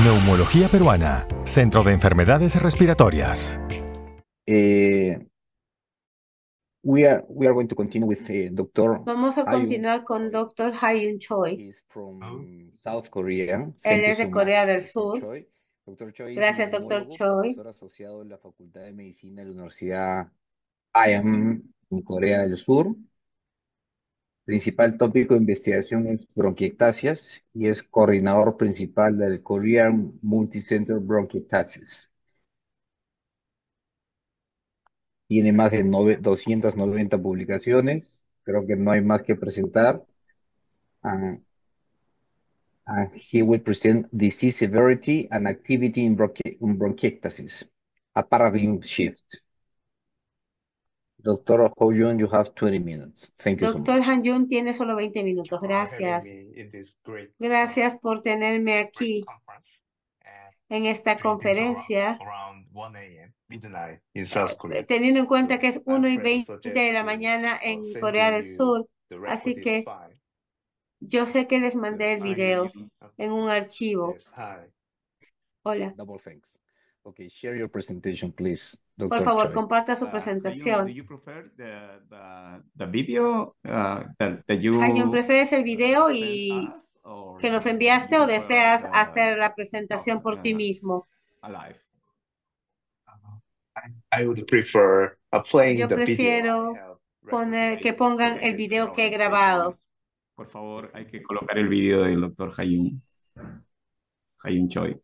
Neumología Peruana, Centro de Enfermedades Respiratorias. We are going to continue with Dr. Vamos a Hyun continuar con Choi. Dr. Hyun Choi. He's from South Korea. Él Thank you es de so much, Corea del Dr. Sur. Choi. Dr. Choi Gracias, es Dr. neumólogo, Choi. profesor asociado en la Facultad de Medicina de la Universidad IM en Corea del Sur. Principal tópico de investigación es bronquiectasias y es coordinador principal del Korean Multicenter Bronchiectasis. Tiene más de 290 publicaciones. Creo que no hay más que presentar. And he will present disease severity and activity in bronchiectasis, a paradigm shift. Dr. Ho-Jun, you have 20 minutes. Thank you so Dr. much. Han-Yun tiene solo 20 minutos. Gracias. Gracias por tenerme aquí en esta conferencia, teniendo en cuenta que es 1:20 de la mañana en Corea del Sur. Así que yo sé que les mandé el video en un archivo. Hola. Double thanks. Okay, share your presentation, please, Por Dr. favor, Choi. comparta su Hyun, do presentación. you prefer the video that you Han-Yun, ¿prefieres el video sent us, or que nos you enviaste o prefer deseas hacer la presentación talk, por ti mismo? alive? I would prefer playing Yo the video. prefiero que pongan el video que he grabado. Por favor, hay que colocar el video del doctor Hyun Choi.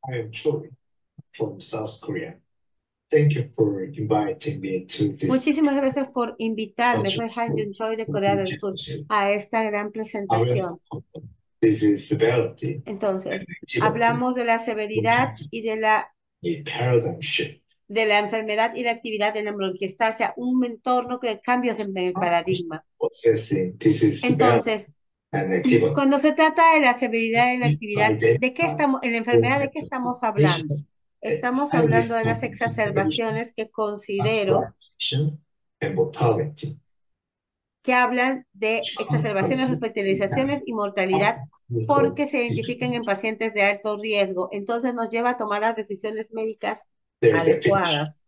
I am Choi from South Korea. Thank you for inviting me to this. Muchísimas gracias por invitarme. Soy Han-Yun Choi de Corea del Sur a esta gran presentación. This is severity. Entonces, hablamos de la severidad y de la A paradigm shift. de la enfermedad y la actividad en la bronquiectasia, un entorno de cambios en el paradigma. Assessing this is severity Entonces, and activity. cuando se trata de la severidad y la actividad, ¿de qué estamos, en la enfermedad, de qué estamos hablando? Estamos hablando de las exacerbaciones que considero And mortality. que hablan de exacerbaciones, hospitalizaciones y mortalidad porque se identifican en pacientes de alto riesgo. Entonces nos lleva a tomar las decisiones médicas adecuadas.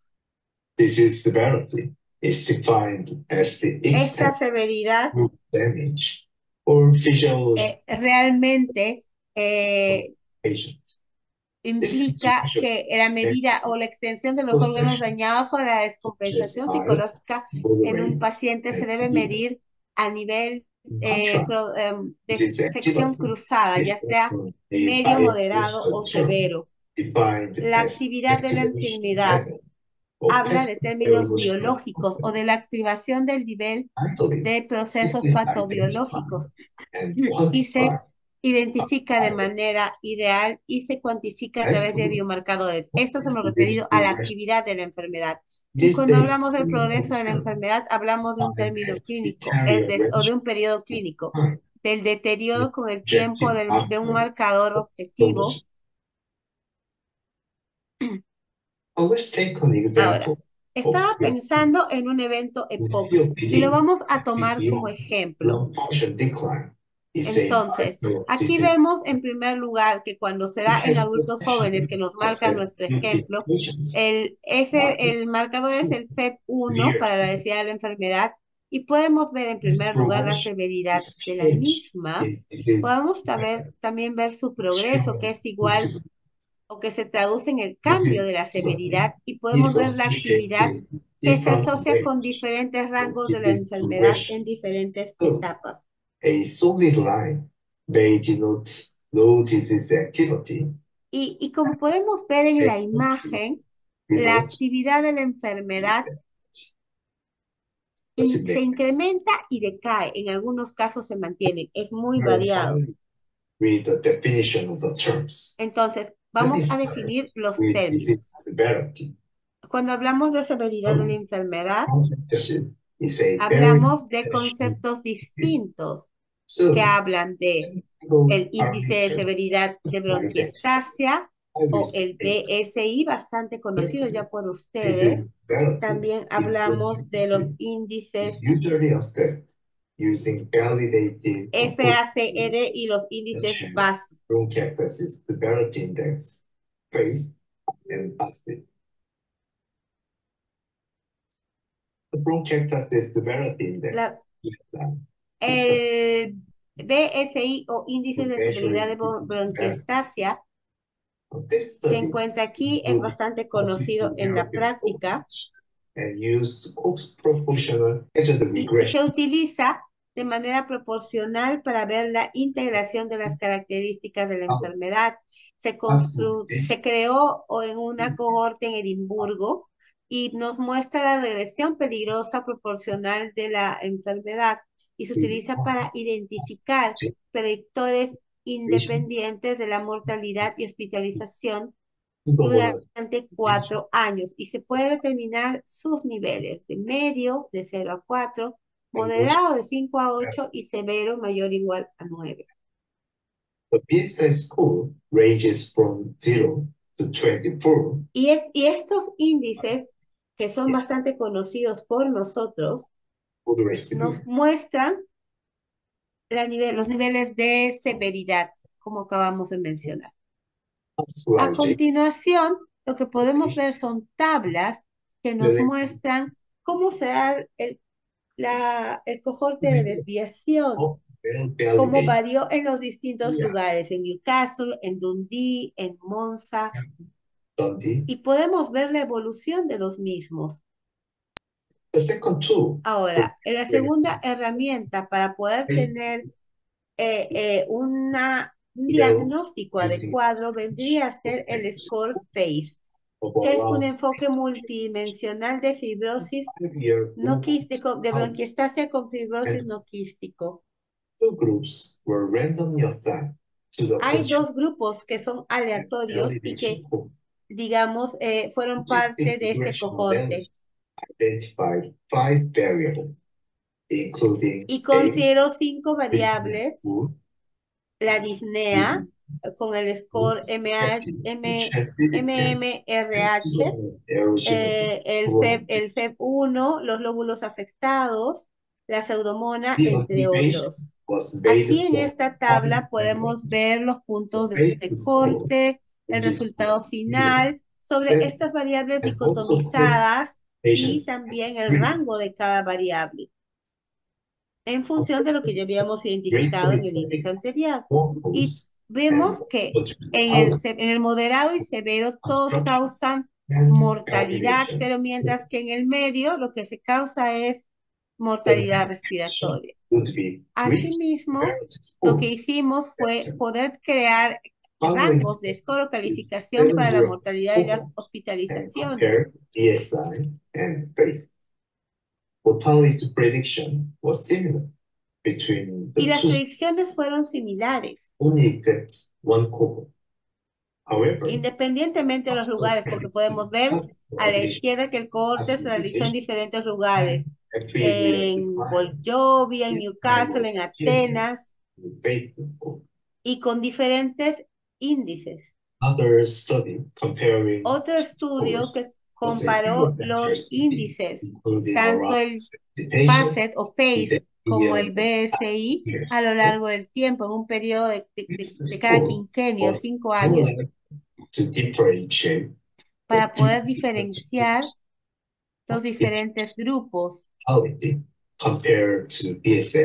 This is severity is defined as the Esta extent severidad of damage or physiological realmente patients. implica que la medida o la extensión de los órganos dañados o la descompensación psicológica en un paciente se debe medir a nivel de sección cruzada, ya sea medio, moderado o severo. La actividad de la enfermedad habla de términos biológicos o de la activación del nivel de procesos patobiológicos y se identifica de manera ideal y se cuantifica a través de biomarcadores. Eso es en lo referido a la actividad de la enfermedad. Y cuando hablamos del progreso de la enfermedad, hablamos de un término clínico, o de un periodo clínico, del deterioro con el tiempo de un marcador objetivo. Ahora, estaba pensando en un evento EPOC y lo vamos a tomar como ejemplo. Entonces, aquí vemos en primer lugar que cuando se da en adultos jóvenes, que nos marca nuestro ejemplo, el marcador es el FEP1 para la densidad de la enfermedad y podemos ver en primer lugar la severidad de la misma. Podemos también ver su progreso, que es igual o que se traduce en el cambio de la severidad, y podemos ver la actividad que se asocia con diferentes rangos de la enfermedad en diferentes etapas. A solid line may denote low disease activity. Y como podemos ver en la imagen, la actividad de la enfermedad se incrementa y decae. En algunos casos se mantiene. Es muy variado. Read the definition of the terms. Entonces, vamos a definir los términos. Cuando hablamos de severidad de la enfermedad, hablamos de conceptos distintos que hablan de el índice de severidad de bronquiectasia, o el BSI, bastante conocido ya por ustedes. También hablamos de los índices FACR y los índices básicos. Bronchiectasis severity index, phase, and acid. The bronchiectasis severity index El BSI o índice de severidad de bronquiectasia se encuentra aquí, es bastante conocido en la práctica y se utiliza de manera proporcional para ver la integración de las características de la enfermedad. Se creó en una cohorte en Edimburgo y nos muestra la regresión peligrosa proporcional de la enfermedad y se utiliza para identificar predictores independientes de la mortalidad y hospitalización durante 4 años y se puede determinar sus niveles de medio de 0 a 4, moderado de 5 a 8 y severo mayor o igual a 9. The PSI score ranges from 0 to 24. Y estos índices, que son bastante conocidos por nosotros, nos muestran los niveles de severidad, como acabamos de mencionar. A continuación, lo que podemos ver son tablas que nos muestran cómo se da el cohorte de desviación, cómo varió en los distintos lugares, en Newcastle, en Dundee, en Monza, y podemos ver la evolución de los mismos. Ahora, la segunda herramienta para poder tener un diagnóstico adecuado vendría a ser el score FACE, que es un enfoque multidimensional de fibrosis no quístico, de bronquiectasia con fibrosis no quístico. Hay 2 grupos que son aleatorios y que, digamos, fueron parte de este cohorte. Y considero 5 variables: la disnea con el score MMRH, el FEV1, los lóbulos afectados, la pseudomonas, entre otros. Aquí en esta tabla podemos ver los puntos de corte, el resultado final, sobre estas variables dicotomizadas y también el rango de cada variable, en función de lo que ya habíamos identificado en el índice anterior. Y vemos que en el moderado y severo todos causan mortalidad, pero mientras que en el medio lo que se causa es mortalidad respiratoria. Asimismo, lo que hicimos fue poder crear rangos de score o calificación para la mortalidad y la hospitalización. Y las predicciones fueron similares, independientemente de los lugares, porque podemos ver a la izquierda que el cohorte se realizó en diferentes lugares, en Bollovia, en Newcastle, en Atenas, y con diferentes índices. Otro estudio que comparó los índices, tanto el FACET o FACE como el BSI, a lo largo del tiempo, en un periodo de cada quinquenio, 5 años, para poder diferenciar los diferentes grupos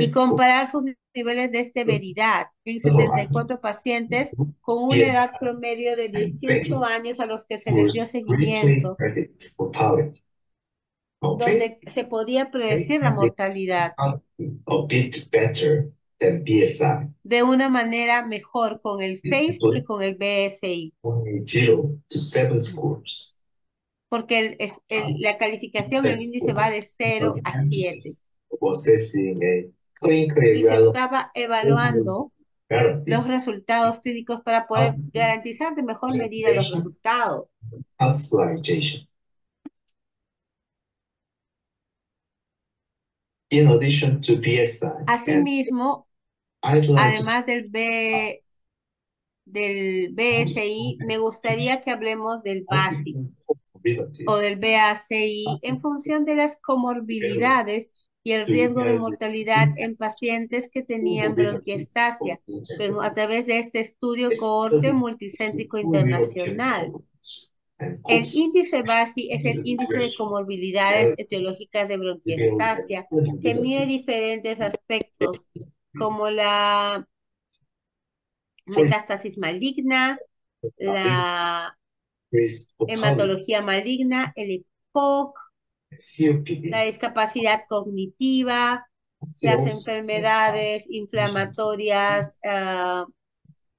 y comparar sus niveles de severidad en 74 pacientes con una edad promedio de 18 años a los que se les dio seguimiento, donde se podía predecir la mortalidad de una manera mejor con el FACE que con el BSI. Porque la calificación, el índice va de 0 a 7. Y se estaba evaluando los resultados clínicos para poder garantizar de mejor medida los resultados. Asimismo, además del del BSI, me gustaría que hablemos del BASI o comorbidities del BACI en función de las comorbilidades y el riesgo de mortalidad en pacientes que tenían bronquiectasia, pero a través de este estudio cohorte multicéntrico internacional. El índice BASI es el índice de comorbilidades etiológicas de bronquiectasia, que mide diferentes aspectos, como la metástasis maligna, la hematología maligna, el EPOC, la discapacidad cognitiva, las enfermedades inflamatorias,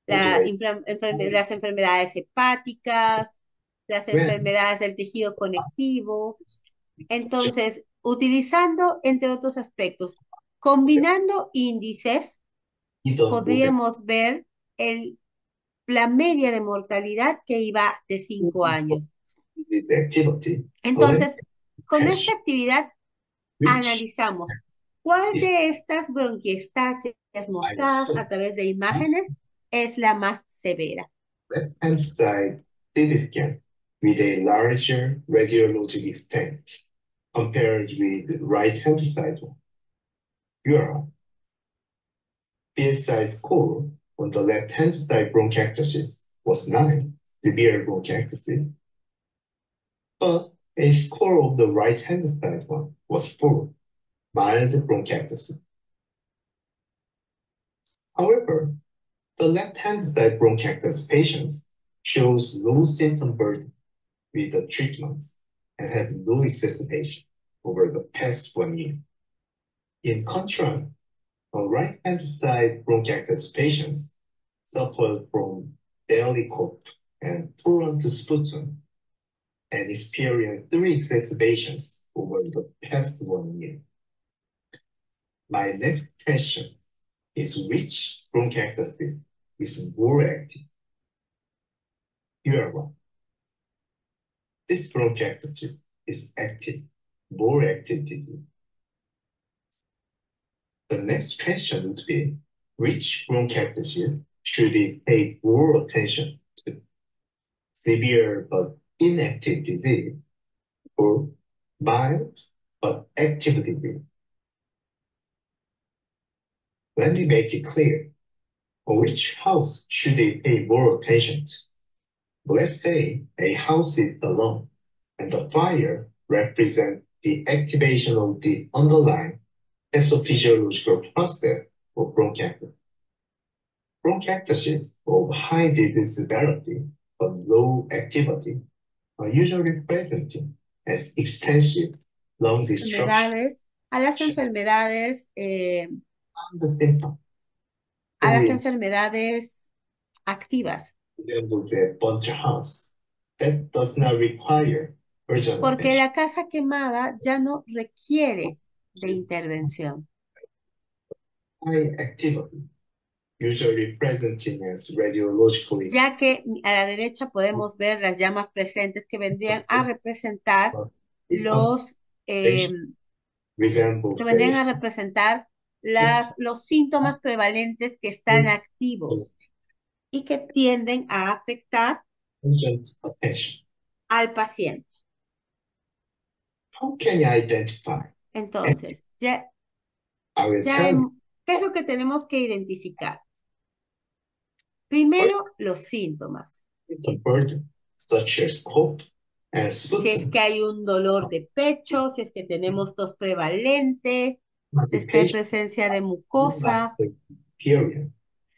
las enfermedades hepáticas, las enfermedades del tejido conectivo. Entonces, utilizando, entre otros aspectos, combinando índices, podríamos ver la media de mortalidad que iba de 5 años. Entonces, con esta actividad analizamos cuál de estas bronquiectasias mostradas a través de imágenes es la más severa. Left-hand side CT scan with a larger radiologic extent compared with the right-hand side one. URL. PSI score on the left-hand side bronchiectasis was 9, severe bronchiectasis. But a score of the right-hand side one was 4, mild bronchiectasis. However, the left-hand side bronchiectasis patients shows low symptom burden with the treatments and had no exacerbation over the past 1 year. In contrast, the right-hand side bronchiectasis patients suffered from daily cough and prolonged sputum and experienced 3 exacerbations over the past 1 year. My next question is which bronchiectasis is more active? Here are one. This bronchiectasis is active, more active disease. The next question would be, which bronchiectasis should we pay more attention to? Severe but inactive disease or mild but active disease? Let me make it clear. Which house should we pay more attention to? Let's say a house is the lung and the fire represents the activation of the underlying pathophysiological process of bronchiectasis. Bronchiectasis of high disease severity but low activity are usually presenting as extensive lung destruction A las enfermedades, and the symptom. a las enfermedades activas, With a bunch house that does not require urgent porque attention. la casa quemada ya no requiere de intervención. High activity, usually presenting as radiologically Ya que a la derecha podemos ver las llamas presentes que vendrían a representar los resembles los síntomas prevalentes que están activos y que tienden a afectar urgent attention. al paciente. How can I identify? Entonces, ¿qué I will tell you es lo que tenemos que identificar? Primero, los síntomas. the burden, such as cough and Si es sputum. que hay un dolor de pecho, si es que tenemos tos prevalente, si es que hay presencia de mucosa, Period.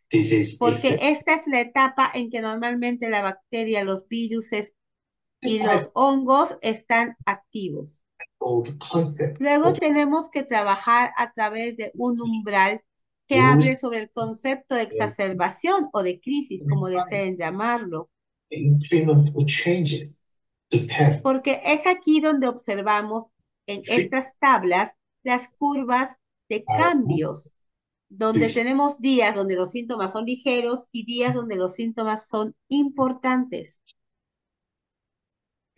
This is porque esta es la etapa en que normalmente la bacteria, los virus y los hongos están activos. old concept. Luego tenemos que trabajar a través de un umbral que hable sobre el concepto de exacerbación o de crisis, como deseen llamarlo. Incremental changes to path. Porque es aquí donde observamos en estas tablas las curvas de cambios, donde tenemos días donde los síntomas son ligeros y días donde los síntomas son importantes.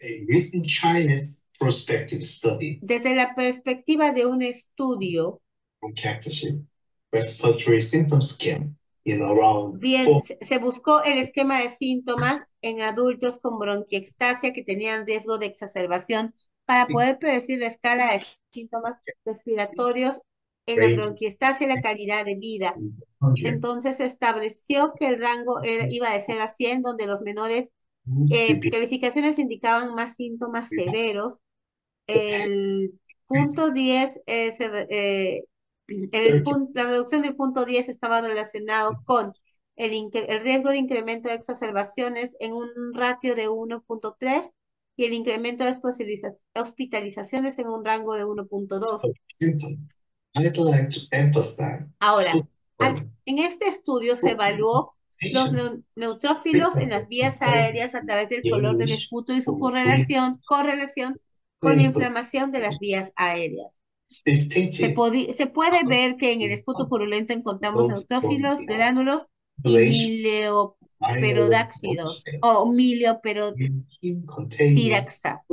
A recent Chinese prospective study Desde la perspectiva de un estudio on bronchiectasis, respiratory symptom scan in around Bien, se buscó el esquema de síntomas en adultos con bronquiectasia que tenían riesgo de exacerbación para poder predecir la escala de síntomas respiratorios en la bronquiectasia y la calidad de vida. 400 Entonces se estableció que el rango iba de 0 a 100, donde los menores calificaciones indicaban más síntomas severos. El punto 10, la reducción del punto 10 estaba relacionado con el riesgo de incremento de exacerbaciones en un ratio de 1.3 y el incremento de hospitalizaciones en un rango de 1.2. symptoms. I'd like to emphasize Ahora, en este estudio se evaluó los neutrófilos en las vías aéreas a través del color del esputo y su correlación con la inflamación de las vías aéreas. Se puede ver que en el esputo purulento encontramos neutrófilos, gránulos y mileoperodáxidos o mileoperoxiraxa.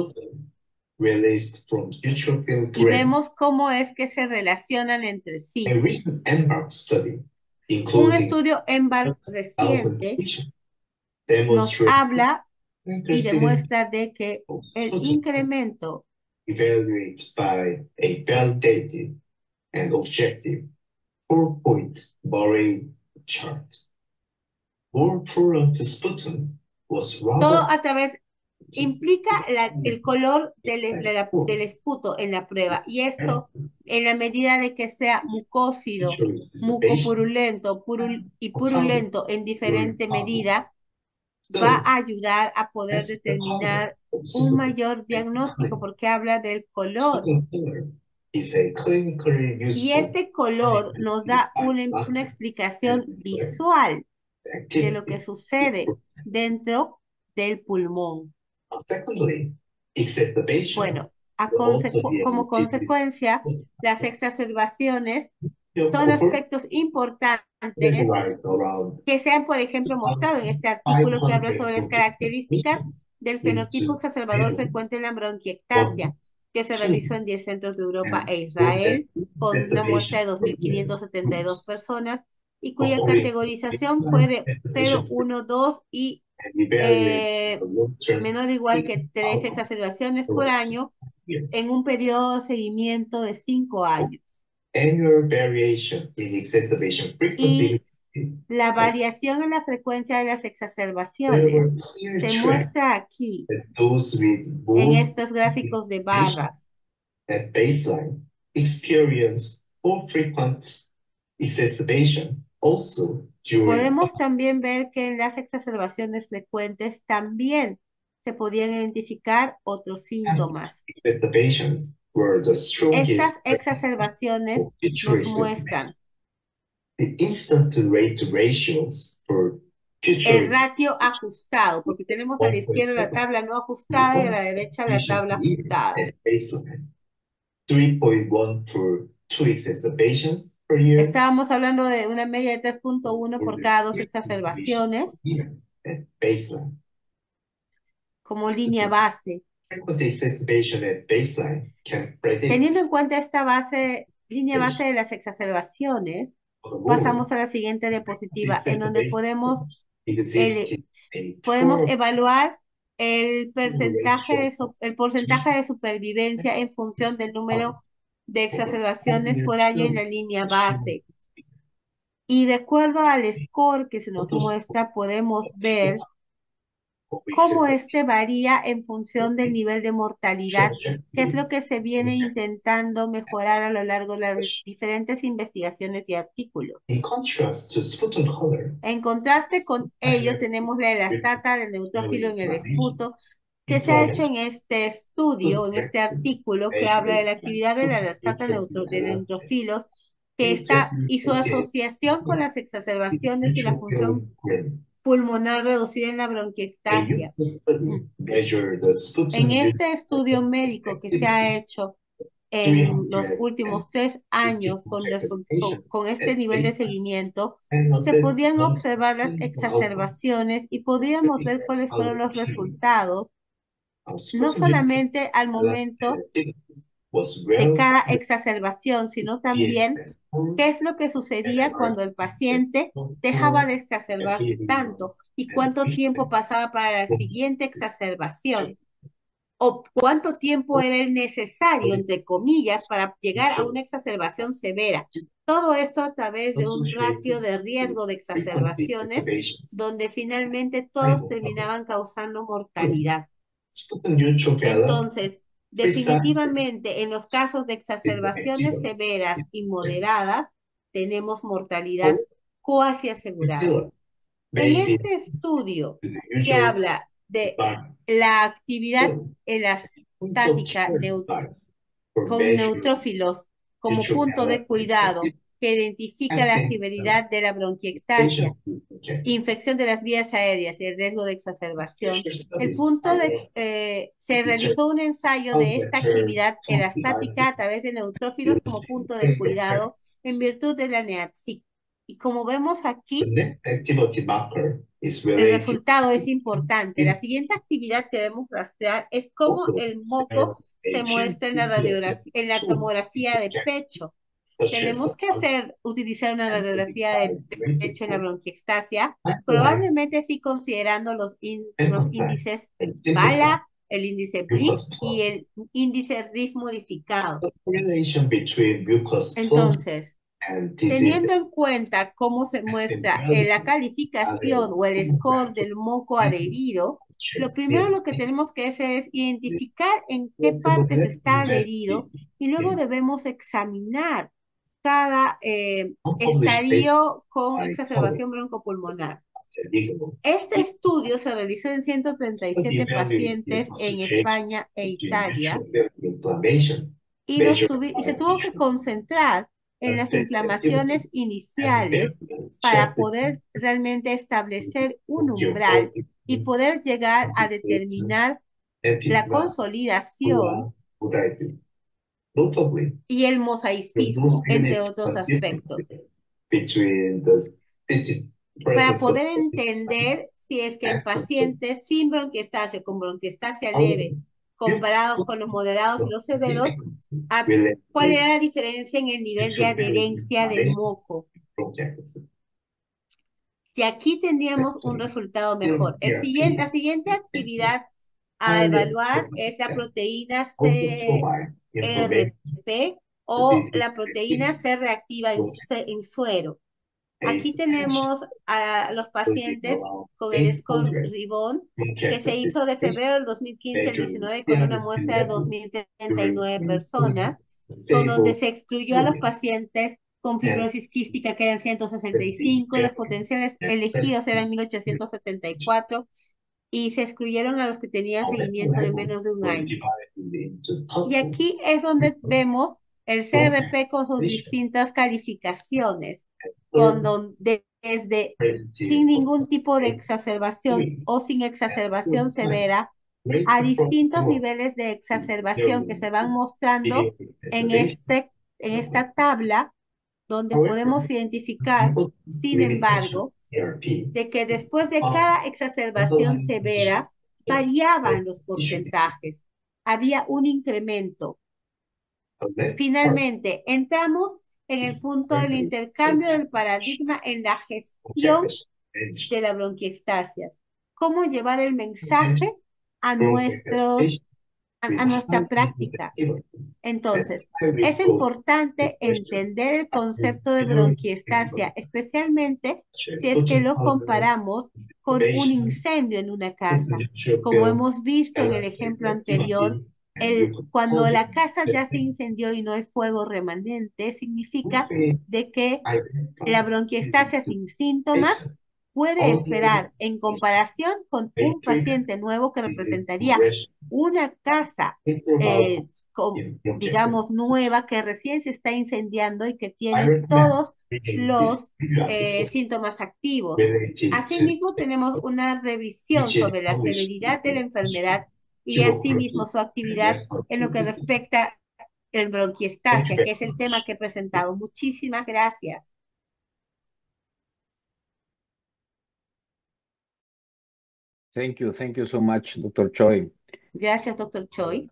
Released from neutrophil Y vemos cómo es que se relacionan entre sí. A recent EMBARK study, Un including estudio EMBARK reciente nos demonstrated habla y demuestra de que el incremento evaluated by a validated and objective 4-point Borel chart. More prolonged sputum was todo robust a través implica el color del esputo en la prueba, y esto en la medida de que sea mucósido, mucopurulento y purulento en diferente medida, va a ayudar a poder determinar un mayor diagnóstico porque habla del color. Y este color nos da una explicación visual de lo que sucede dentro del pulmón. Bueno, como consecuencia, las exacerbaciones son aspectos importantes que se han, por ejemplo, mostrado en este artículo que habla sobre las características del fenotipo exacerbador frecuente en la bronquiectasia, que se realizó en 10 centros de Europa e Israel, con una muestra de 2.572 personas, y cuya categorización fue de 0, 1, 2 y menor o igual que 3 exacerbaciones por año en un periodo de seguimiento de 5 años. Y la variación en la frecuencia de las exacerbaciones se muestra aquí en estos gráficos de barras. At baseline, experience more frequent exacerbation also during Podemos también ver que en las exacerbaciones frecuentes también se podían identificar otros síntomas. exacerbations were the strongest. Estas exacerbaciones nos muestran The incident to rate ratios for el ratio ajustado, porque tenemos a la izquierda la tabla no ajustada y a la derecha la tabla ajustada. At baseline, 3.1 for 2 exacerbations per year. Estábamos hablando de una media de 3.1 por cada 2 exacerbaciones At baseline. como línea base. Frequent exacerbation at baseline can predict. Teniendo en cuenta esta línea base de las exacerbaciones, pasamos a la siguiente diapositiva, en donde podemos evaluar el porcentaje de supervivencia en función del número de exacerbaciones por año en la línea base. Y de acuerdo al score que se nos muestra, podemos ver cómo este varía en función del nivel de mortalidad, que es lo que se viene intentando mejorar a lo largo de las diferentes investigaciones y artículos. En contraste con ello, tenemos la elastata de neutrófilo en el esputo, que se ha hecho en este estudio, en este artículo, que habla de la actividad de la elastata de neutrófilos, y su asociación con las exacerbaciones y la función pulmonar reducida en la bronquiectasia. En este estudio médico que se ha hecho en los últimos 3 años con este nivel de seguimiento, se podían observar las exacerbaciones y podíamos ver cuáles fueron los resultados, no solamente al momento was de cada relatively exacerbación, sino también qué es lo que sucedía cuando el paciente dejaba de exacerbarse tanto y cuánto tiempo pasaba para la siguiente exacerbación o cuánto tiempo era el necesario, entre comillas, para llegar a una exacerbación severa. Todo esto a través de un ratio de riesgo de exacerbaciones, donde finalmente todos terminaban causando mortalidad. Entonces, definitivamente, en los casos de exacerbaciones severas y moderadas, tenemos mortalidad cuasi asegurada. En este estudio que habla de la actividad elástica con neutrófilos como punto de cuidado que identifica la severidad de la bronquiectasia, infección de las vías aéreas y el riesgo de exacerbación. Se realizó un ensayo de esta actividad elástica a través de neutrófilos como punto de cuidado en virtud de la NEATSIC. Y como vemos aquí, el resultado es importante. La siguiente actividad que debemos rastrear es cómo el moco se muestra en la radiografía, en la tomografía de pecho. Tenemos que utilizar una radiografía de pecho en la bronquiectasia, probablemente sí considerando los índices BALA, el índice BLIC y el índice RIF modificado. Entonces, teniendo en cuenta cómo se muestra la calificación o el score del moco adherido, lo primero lo que tenemos que hacer es identificar en qué partes está adherido y luego debemos examinar cada estadio con exacerbación broncopulmonar. Este estudio se realizó en 137 pacientes en España e Italia y se tuvo que concentrar en las inflamaciones iniciales para poder realmente establecer un umbral y poder llegar a determinar la consolidación y el mosaicismo, entre otros aspectos, para poder entender si es que en pacientes sin bronquiectasia, con bronquiectasia leve, comparados con los moderados y los severos, ¿cuál era la diferencia en el nivel de adherencia del moco? Y aquí tendríamos un resultado mejor. La siguiente actividad a evaluar es la proteína CRP o la proteína C reactiva en suero. Aquí tenemos a los pacientes con el score Ribon, que se hizo de febrero del 2015 al 19 con una muestra de 2.039 personas, con donde se excluyó a los pacientes con fibrosis quística, que eran 165, los potenciales elegidos eran 1.874, y se excluyeron a los que tenían seguimiento de menos de un año. Y aquí es donde vemos el CRP con sus distintas calificaciones, desde sin ningún tipo de exacerbación o sin exacerbación severa a distintos niveles de exacerbación que se van mostrando en esta tabla, donde podemos identificar, sin embargo, de que después de cada exacerbación severa variaban los porcentajes, había un incremento. Finalmente, entramos en el punto del intercambio del paradigma en la gestión de la bronquiectasia. ¿Cómo llevar el mensaje a nuestra práctica? Entonces, es importante entender el concepto de bronquiectasia, especialmente si es que lo comparamos con un incendio en una casa. Como hemos visto en el ejemplo anterior, cuando la casa ya se incendió y no hay fuego remanente, significa de que la bronquiectasia sin síntomas puede esperar en comparación con un paciente nuevo que representaría una casa, digamos, nueva que recién se está incendiando y que tiene todos los síntomas activos. Asimismo, tenemos una revisión sobre la severidad de la enfermedad y asimismo su actividad en lo que respecta al bronquiectasia, que es el tema que he presentado. Muchísimas gracias. Thank you so much, Dr. Choi. Gracias, doctor Choi.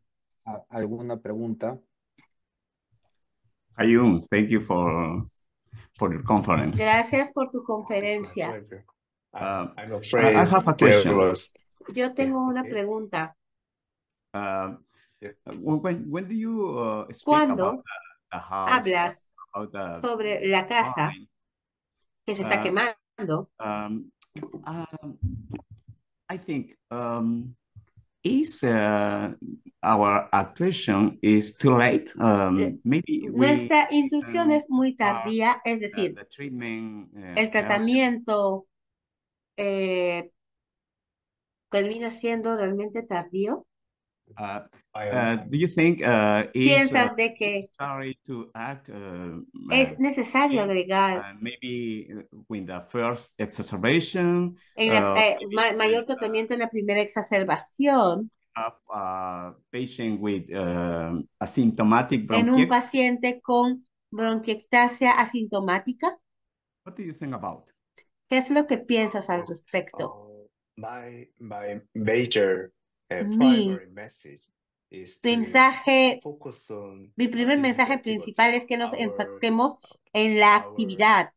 ¿Alguna pregunta? Hayun, thank you for your conference. Gracias por tu It's my conferencia. pleasure. I'm I afraid have a there question. was, Yo tengo una okay. pregunta. Yeah. When do you speak about ¿Cuándo the house, hablas about the sobre la casa burning? que se está Uh, quemando? I think is our actuation is too late. Maybe we Nuestra instrucción es muy start tardía, es decir, the treatment el earlier. tratamiento termina siendo realmente tardío. Do you think is ¿Piensas de que necessary to act es necesario agregar maybe with the first exacerbation en mayor tratamiento en la primera exacerbación of a patient with asymptomatic en un bronchiectasis? paciente con bronquiectasia asintomática? What do you think about? ¿Qué es lo que piensas al Yes. respecto? My major Mi primary message is to mensaje, focus on mi primer disease mensaje activity. principal es que nos Our enfoquemos en la actividad,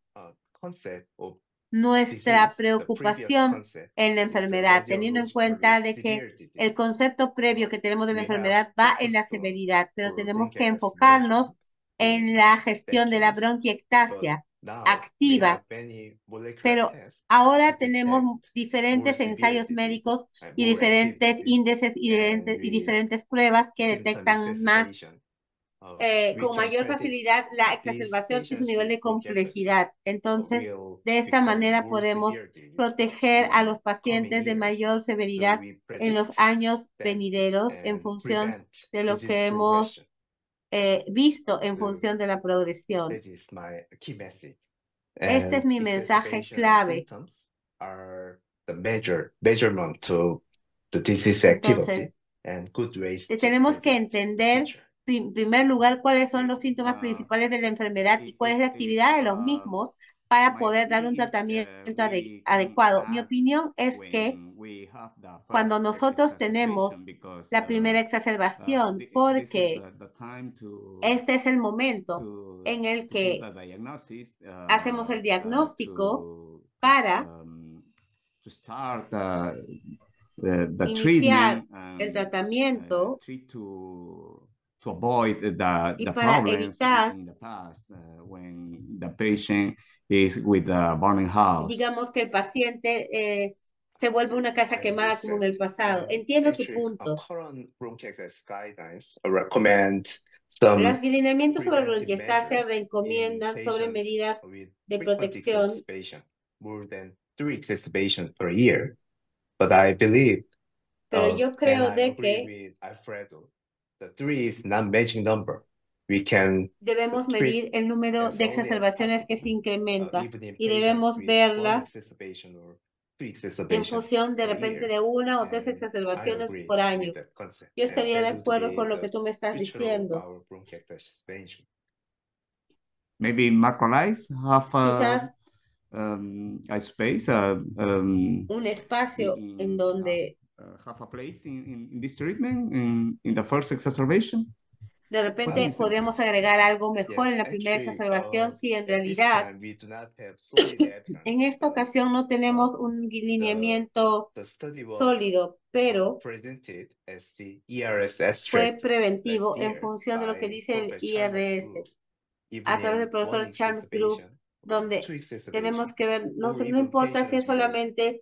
concept of nuestra disease, the previous preocupación concept en la is the enfermedad, radial teniendo en loss cuenta for de que severity disease. el concepto previo que tenemos de la We have enfermedad va en la focused on severidad, pero for tenemos que bronchiectasis enfocarnos management en for la gestión de la decades, but bronquiectasia now we activa, have many molecular pero tests ahora to tenemos detect diferentes more ensayos severity médicos and y more diferentes activity, índices y and with diferentes pruebas que symptom detectan más exacerbation. We con can mayor predict facilidad la these exacerbación y su patients nivel with de bronchiectasis complejidad. Entonces, will de esta become manera more podemos severe proteger a in los coming pacientes de years. mayor So severidad we en los predict años them venideros en and función prevent de lo disease que hemos progression. visto en So función de la progresión. that is my key message. Este es And mi mensaje exacerbation and clave. symptoms are the measurement to the disease activity Entonces, and good ways to tenemos que predict the entender, future. en primer lugar, cuáles son los Okay, síntomas principales de la enfermedad y cuál es la actividad de los mismos para my poder dar un opinion is tratamiento we can adecuado. Mi act opinión es que when we have the cuando first nosotros tenemos exacerbation because la primera exacerbación, this is porque the time to este es el momento en el do que the diagnosis hacemos el diagnóstico para to start the iniciar treatment el and tratamiento treat to avoid y the para problems evitar, in the past when the patient is with the burning house. digamos, que el paciente se vuelve una casa quemada como en el pasado. Entiendo tu punto. Current bronchiectasis guidelines recommend some Los lineamientos sobre preventive bronquiectasia measures recomiendan sobre in medidas patients with de frequent protección, exacerbation, more than 3 exacerbations per year. But I believe, pero yo and creo I de agree que with Alfredo, the 3 is not magic number. We can debemos treat medir el número as de early as exacerbaciones que se possible, incrementa even in y patients debemos with 1 verla exacerbation or 2 en exacerbations función de per repente year. de una o tres And I exacerbaciones agree por with año. that concept. Yo And estaría de that would acuerdo be con lo the que tú me estás future of diciendo. our bronchiectasis management. Maybe Macrolides have Quizás a space un espacio en donde have a place in this treatment in the first exacerbation. de repente podríamos agregar algo mejor en la primera exacerbación si en realidad en esta ocasión no tenemos un lineamiento sólido, pero fue preventivo en función de lo que dice el IRS a través del profesor Charles Groove, donde tenemos que ver, no importa si es solamente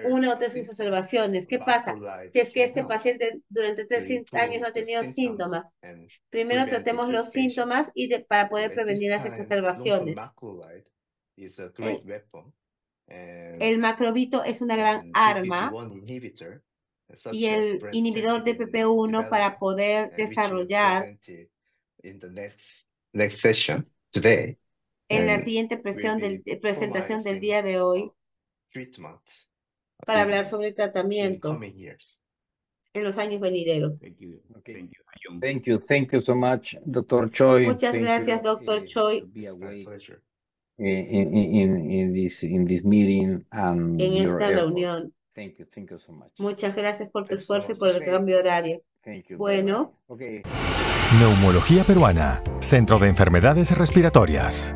una o tres exacerbaciones. ¿Qué pasa? Si es que este paciente durante 3 años no ha tenido síntomas, primero tratemos los síntomas para poder prevenir las exacerbaciones. El macrobito es una gran arma y el inhibidor de PP1 para poder desarrollar en la siguiente presentación del día de hoy para hablar sobre el tratamiento en los años venideros. Okay. Thank you so much, Dr. Choi. Muchas Thank gracias, you, Dr. Choi, to be away in this meeting and en your esta effort. reunión. Thank you so much. Muchas gracias por tu Thanks so esfuerzo y much. por el cambio horario. Thank you very Bueno. much. Okay. Neumología Peruana, Centro de Enfermedades Respiratorias.